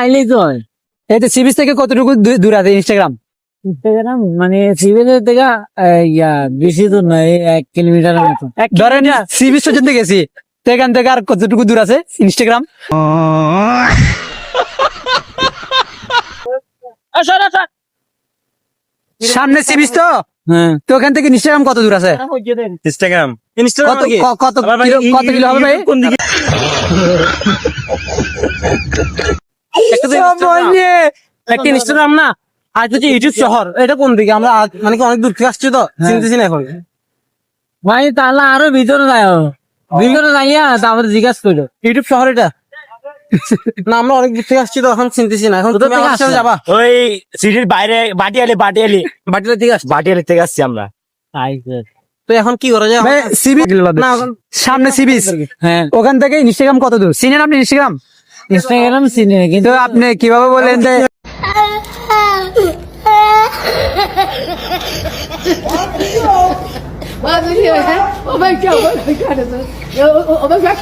আইলেই তো হয়। এই তো সি বিচ থেকে কতটুকু দূর আছে ইনস্টাগ্রাম? ইনস্টাগ্রাম মানে সিভিলের থেকে বেশি দূর নয়, 1 কিলোমিটারের মতো। ধরেন সি বিচ পর্যন্ত গেছি, তো এখান থেকে আর কতটুকু দূর আছে ইনস্টাগ্রাম? সামনে সি বিচ তো, হ্যাঁ, তো ওখান থেকে ইনস্টাগ্রাম কত দূর আছে? ইনস্টাগ্রাম কত কত কিলো হবে ভাই? কোন দিকে? একটা ইনস্টাগ্রাম না, আর হচ্ছে ইউটিউব শহর, এটা কোন দিকে? আমরা মানে কি অনেক দূর থেকে আসছি তো, চিনতেছি না এখন ভাই। তাহলে আরো ভিতরে যাই, ভিতরে যাইয়া তারপরে জিজ্ঞাসা করো ইউটিউব শহর এটা না। আমরা অনেক দূর থেকে আসছি তো, এখন চিনতেছি না। এখন তুমি আমার সাথে যাবা? ওই সিটির বাইরে বাটিয়ালি থেকে আসছি আমরা। তো এখন কি করা যায়? সি বিচ না, এখন সামনে সি বিচ, হ্যাঁ, ওখান থেকে ইনস্টাগ্রাম কত দূর? চিনেন আপনি ইনস্টাগ্রাম? ইনস্টাগ্রাম চিনি না, কিন্তু তো আপনি কিভাবে বলেন যে Oh my God! Oh my God!